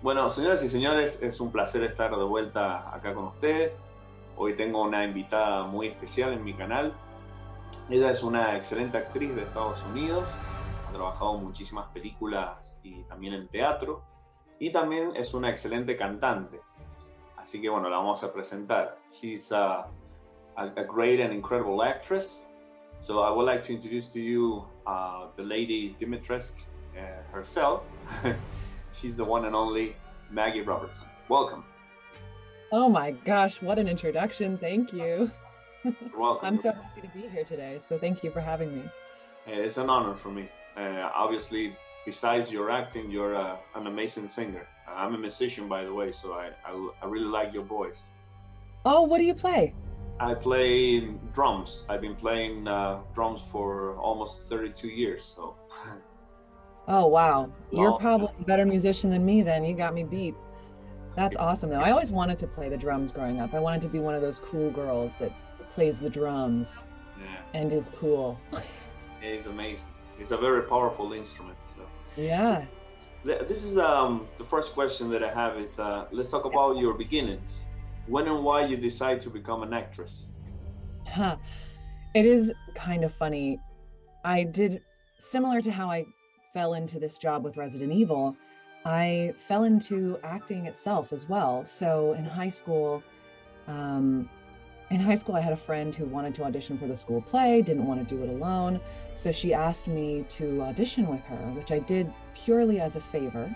Bueno, señoras y señores, es un placer estar de vuelta acá con ustedes. Hoy tengo una invitada muy especial en mi canal. Ella es una excelente actriz de Estados Unidos, ha trabajado en muchísimas películas y también en teatro, y también es una excelente cantante. Así que bueno, la vamos a presentar. She's a great and incredible actress. So I would like to introduce to you the lady Dimitrescu herself. She's the one and only Maggie Robertson. Welcome. Oh my gosh, what an introduction. Thank you. You're welcome. I'm so happy to be here today. So thank you for having me. It's an honor for me. Obviously, besides your acting, you're an amazing singer. I'm a musician, by the way, so I really like your voice. Oh, what do you play? I play drums. I've been playing drums for almost 32 years. So. Oh, wow. You're probably a better musician than me then. You got me beat. That's awesome, though. I always wanted to play the drums growing up. I wanted to be one of those cool girls that plays the drums and is cool. It's amazing. It's a very powerful instrument. So. Yeah. This is the first question that I have is, let's talk about your beginnings. When and why you decide to become an actress? Huh. It is kind of funny. I did, similar to how I fell into this job with Resident Evil, I fell into acting itself as well. So in high school, I had a friend who wanted to audition for the school play, didn't want to do it alone. So she asked me to audition with her, which I did purely as a favor.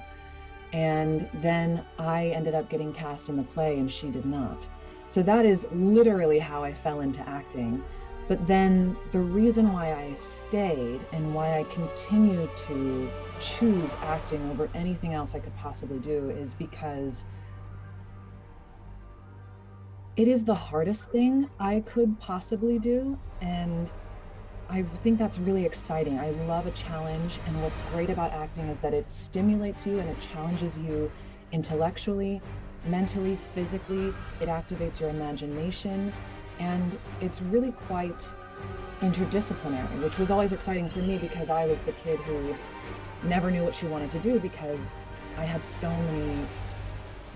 And then I ended up getting cast in the play and she did not. So that is literally how I fell into acting. But then the reason why I stayed and why I continue to choose acting over anything else I could possibly do is because it is the hardest thing I could possibly do. And I think that's really exciting. I love a challenge. And what's great about acting is that it stimulates you and it challenges you intellectually, mentally, physically. It activates your imagination. And it's really quite interdisciplinary, which was always exciting for me because I was the kid who never knew what she wanted to do because I had so many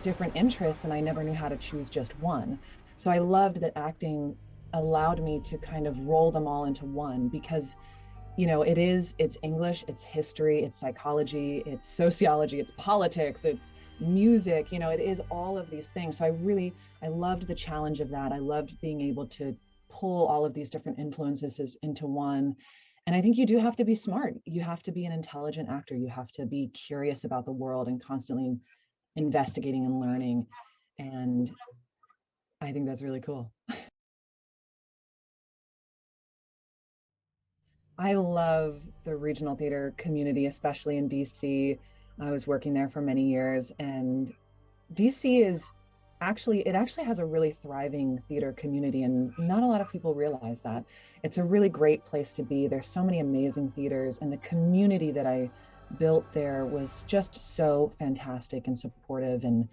different interests and I never knew how to choose just one. So I loved that acting allowed me to kind of roll them all into one because, you know, it's English, it's history, it's psychology, it's sociology, it's politics, it's music, you know, it is all of these things. So I loved the challenge of that. I loved being able to pull all of these different influences into one. And I think you do have to be smart. You have to be an intelligent actor. You have to be curious about the world and constantly investigating and learning. And I think that's really cool. I love the regional theater community, especially in DC. I was working there for many years, and DC actually has a really thriving theater community, and not a lot of people realize that. It's a really great place to be. There's so many amazing theaters, and the community that I built there was just so fantastic and supportive, and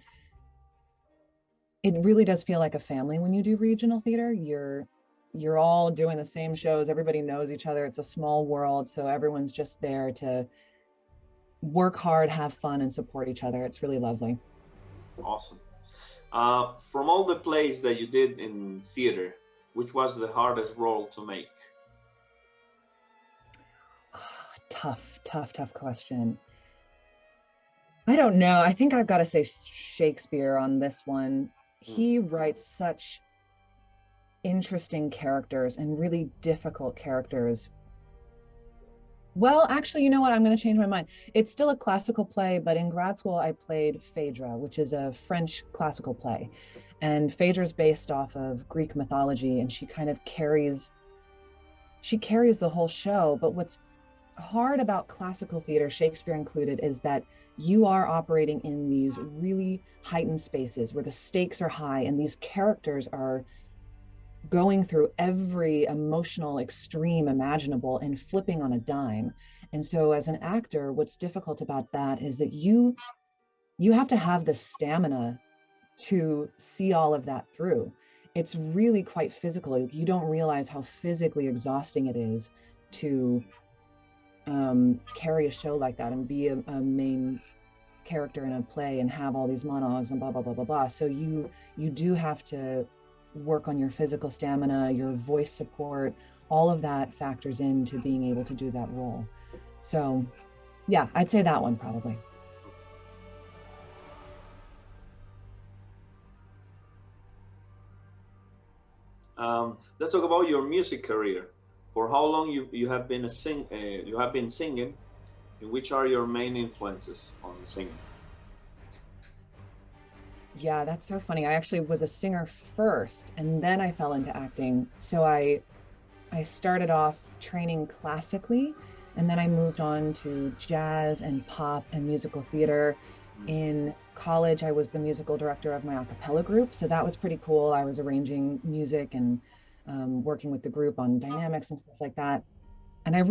it really does feel like a family when you do regional theater. You're all doing the same shows. Everybody knows each other. It's a small world, so everyone's just there to work hard, have fun, and support each other. It's really lovely. Awesome. From all the plays that you did in theater, which was the hardest role to make? Tough question. I don't know. I think I've got to say Shakespeare on this one. He writes such interesting characters and really difficult characters. Well, actually, you know what? I'm going to change my mind. It's still a classical play, but in grad school, I played Phaedra, which is a French classical play. And Phaedra is based off of Greek mythology, and she kind of carries the whole show. But what's hard about classical theater, Shakespeare included, is that you are operating in these really heightened spaces where the stakes are high and these characters are going through every emotional extreme imaginable and flipping on a dime. And so as an actor, what's difficult about that is that you have to have the stamina to see all of that through. It's really quite physical. You don't realize how physically exhausting it is to carry a show like that and be a main character in a play and have all these monologues and blah, blah, blah, blah, blah. So you do have to work on your physical stamina, your voice support, all of that factors into being able to do that role. So yeah, I'd say that one probably. Let's talk about your music career. For how long you have been singing, and which are your main influences on singing? Yeah, that's so funny. I actually was a singer first, and then I fell into acting. So I started off training classically, and then I moved on to jazz and pop and musical theater. In college, I was the musical director of my a cappella group, so that was pretty cool. I was arranging music and working with the group on dynamics and stuff like that. And I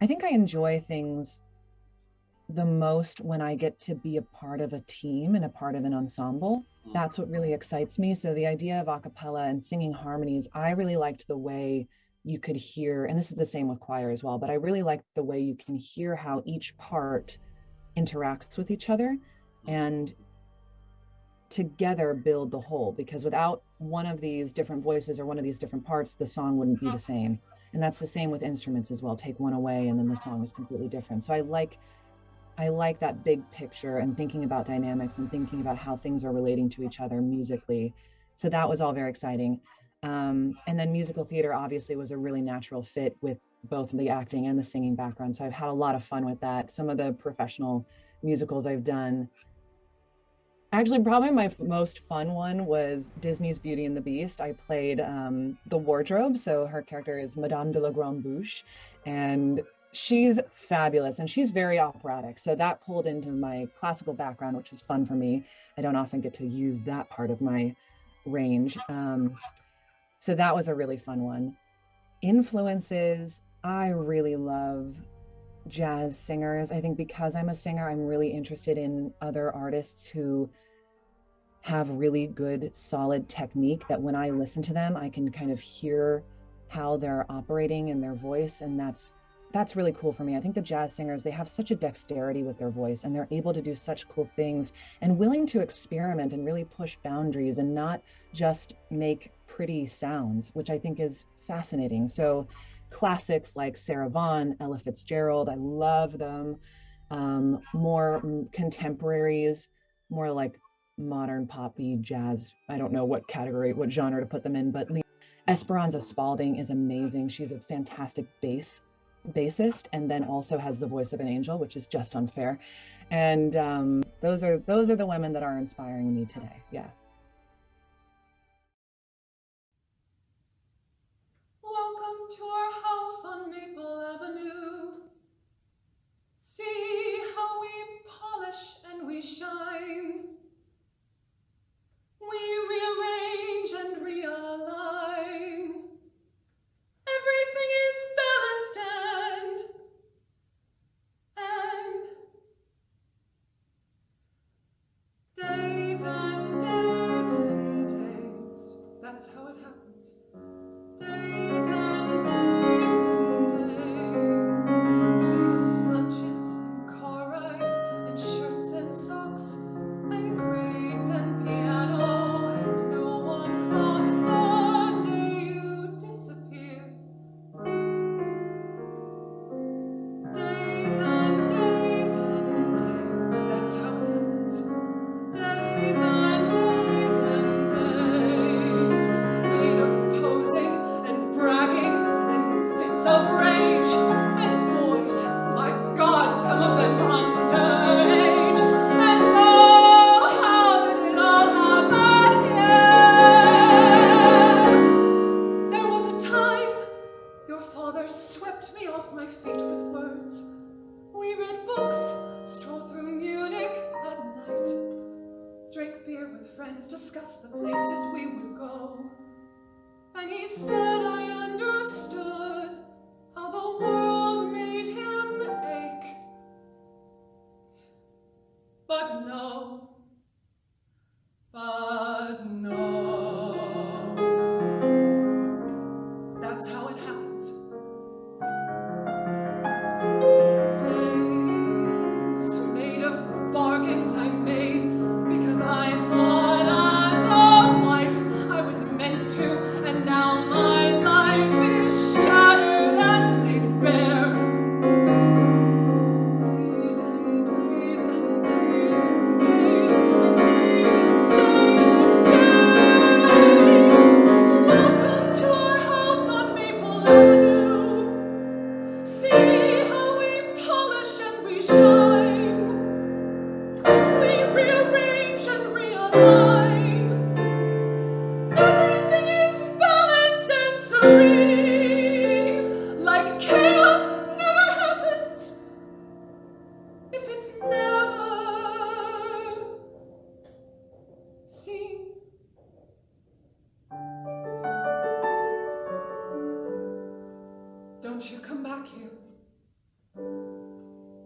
think I enjoy things the most when I get to be a part of a team and a part of an ensemble. That's what really excites me. So the idea of a cappella and singing harmonies, I really liked the way you could hear, and this is the same with choir as well, but I really liked the way you can hear how each part interacts with each other and together build the whole, because without one of these different voices or one of these different parts, the song wouldn't be the same. And that's the same with instruments as well. Take one away and then the song is completely different. So I like that big picture and thinking about dynamics and thinking about how things are relating to each other musically. So that was all very exciting. And then musical theater obviously was a really natural fit with both the acting and the singing background. So I've had a lot of fun with that. Some of the professional musicals I've done, actually probably my most fun one was Disney's Beauty and the Beast. I played the wardrobe. So her character is Madame de la Grande Bouche, and she's fabulous and she's very operatic. So that pulled into my classical background, which was fun for me. I don't often get to use that part of my range. So that was a really fun one. Influences, I really love jazz singers. I think because I'm a singer, I'm really interested in other artists who have really good, solid technique that when I listen to them, I can kind of hear how they're operating in their voice. And that's really cool for me. I think the jazz singers, they have such a dexterity with their voice and they're able to do such cool things and willing to experiment and really push boundaries and not just make pretty sounds, which I think is fascinating. So classics like Sarah Vaughan, Ella Fitzgerald, I love them. More contemporaries, more like modern poppy jazz. I don't know what category, what genre to put them in, but Esperanza Spalding is amazing. She's a fantastic bassist and then also has the voice of an angel, which is just unfair. And those are the women that are inspiring me today. Yeah. Welcome to our house on Maple Avenue. See how we polish and we shine. We rearrange and realign. Everything is balanced and days and days.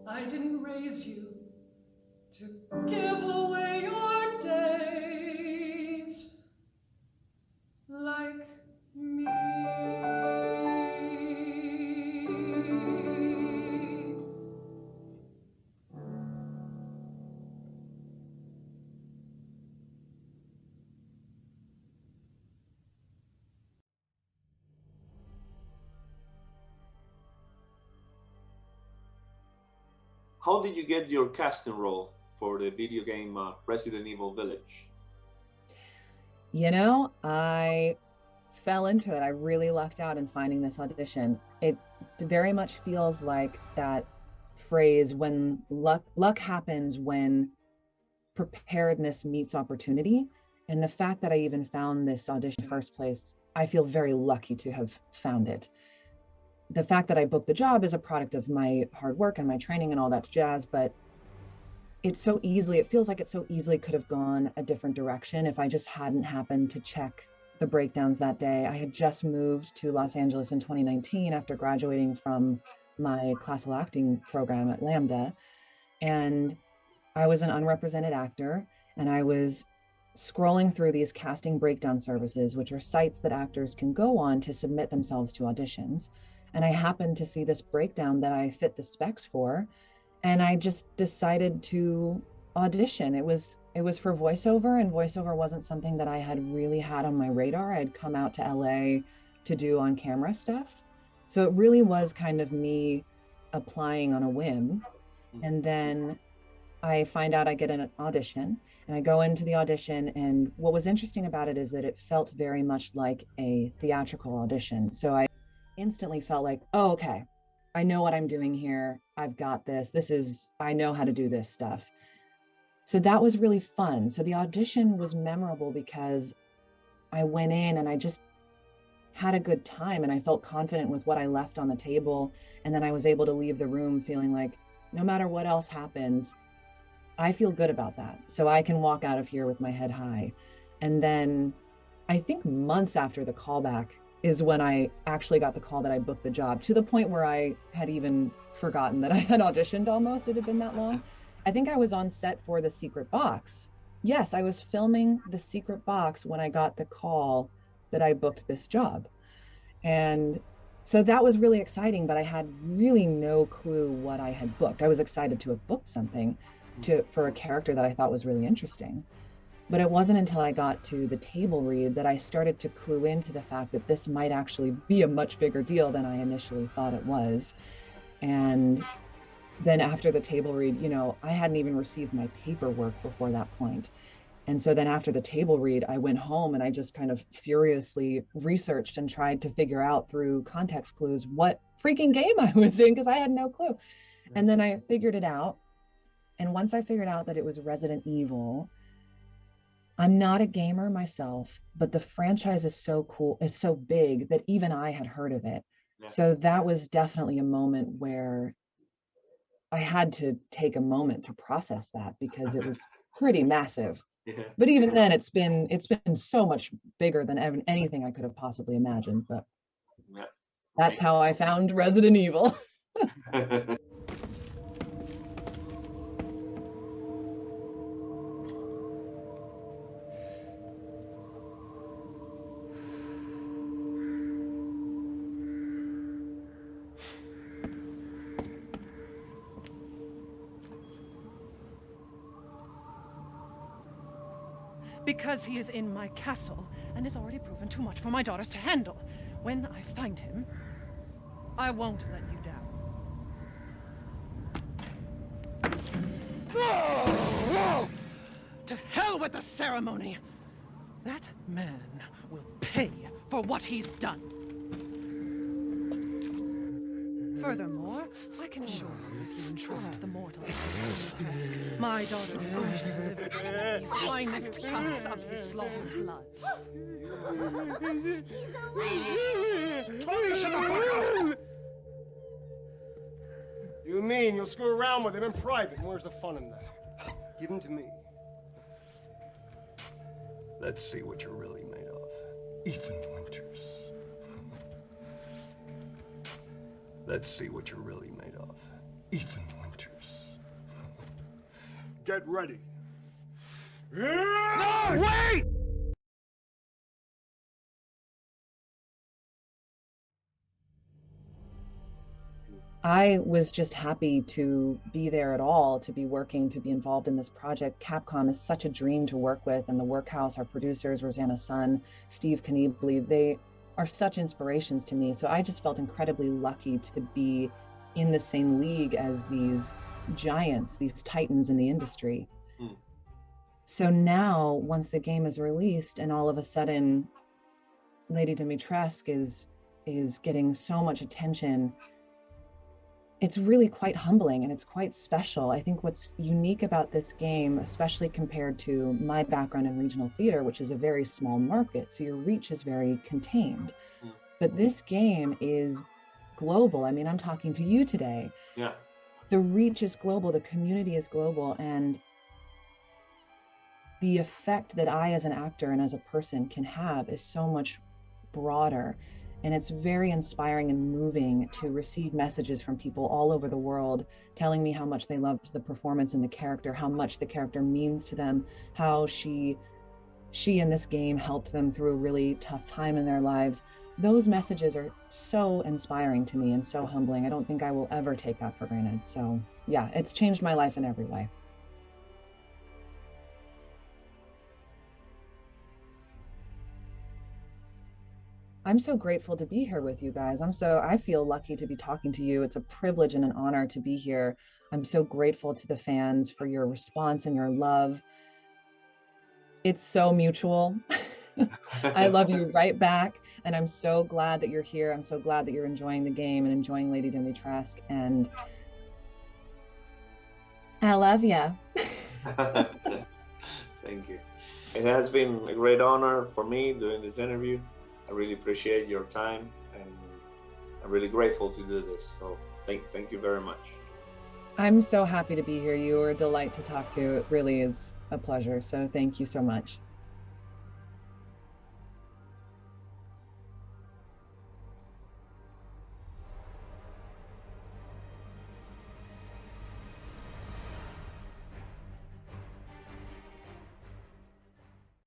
I didn't raise you to give away your days like me. How did you get your casting role for the video game Resident Evil Village? You know, I fell into it. I really lucked out in finding this audition. It very much feels like that phrase, when luck happens when preparedness meets opportunity. And the fact that I even found this audition in the first place, I feel very lucky to have found it. The fact that I booked the job is a product of my hard work and my training and all that jazz, but it feels like it so easily could have gone a different direction if I just hadn't happened to check the breakdowns that day. I had just moved to Los Angeles in 2019 after graduating from my classical acting program at LAMDA. And I was an unrepresented actor, and I was scrolling through these casting breakdown services, which are sites that actors can go on to submit themselves to auditions. And I happened to see this breakdown that I fit the specs for, and I just decided to audition. It was for voiceover, and voiceover wasn't something that I had really had on my radar. I'd come out to LA to do on-camera stuff. So it really was kind of me applying on a whim. And then I find out I get an audition, and I go into the audition, and what was interesting about it is that it felt very much like a theatrical audition. So I instantly felt like, oh, okay, I know what I'm doing here. I've got this. I know how to do this stuff. So that was really fun. So the audition was memorable because I went in and I just had a good time, and I felt confident with what I left on the table. And then I was able to leave the room feeling like no matter what else happens, I feel good about that. So I can walk out of here with my head high. And then I think months after the callback is when I actually got the call that I booked the job, to the point where I had even forgotten that I had auditioned almost. It had been that long. I think I was on set for The Secret Box. Yes, I was filming The Secret Box when I got the call that I booked this job. And so that was really exciting, but I had really no clue what I had booked. I was excited to have booked something for a character that I thought was really interesting. But it wasn't until I got to the table read that I started to clue into the fact that this might actually be a much bigger deal than I initially thought it was. And then after the table read, I hadn't even received my paperwork before that point. And so then after the table read, I went home and I just kind of furiously researched and tried to figure out through context clues what freaking game I was in, because I had no clue. And then I figured it out. And once I figured out that it was Resident Evil, I'm not a gamer myself, but the franchise is so cool. It's so big that even I had heard of it. Yeah. So that was definitely a moment where I had to take a moment to process that, because it was pretty massive. Yeah. But even then, it's been so much bigger than anything I could have possibly imagined. But yeah. That's how I found Resident Evil. Because he is in my castle and has already proven too much for my daughters to handle. When I find him, I won't let you down. To hell with the ceremony! That man will pay for what he's done. Furthermore, I can assure you that you can trust the mortal Dimitrescu. My daughters are delivered the finest cups of his slaughtered blood. Shut the fuck up! You mean you'll screw around with him in private? And where's the fun in that? Give him to me. Let's see what you're really made of. Ethan Winters. Let's see what you're really made of. Ethan Winters. Get ready. No, wait! I was just happy to be there at all, to be working, to be involved in this project. Capcom is such a dream to work with, and the Workhouse, our producers, Rosanna Sun, Steve Kniebly, they are such inspirations to me. So I just felt incredibly lucky to be in the same league as these giants, these titans in the industry. So now, once the game is released and all of a sudden Lady Dimitrescu is getting so much attention, it's really quite humbling and it's quite special. I think what's unique about this game, especially compared to my background in regional theater, which is a very small market, so your reach is very contained. But this game is global. I mean, I'm talking to you today. Yeah. The reach is global, the community is global, and the effect that I as an actor and as a person can have is so much broader. And it's very inspiring and moving to receive messages from people all over the world telling me how much they loved the performance and the character, how much the character means to them, how she in this game helped them through a really tough time in their lives. Those messages are so inspiring to me and so humbling. I don't think I will ever take that for granted. So yeah, it's changed my life in every way. I'm so grateful to be here with you guys. I feel lucky to be talking to you. It's a privilege and an honor to be here. I'm so grateful to the fans for your response and your love. It's so mutual. I love you right back. And I'm so glad that you're here. I'm so glad that you're enjoying the game and enjoying Lady Dimitrescu. And I love you. Thank you. It has been a great honor for me doing this interview. I really appreciate your time, and I'm really grateful to do this. So thank you very much. I'm so happy to be here. You are a delight to talk to. It really is a pleasure. So thank you so much.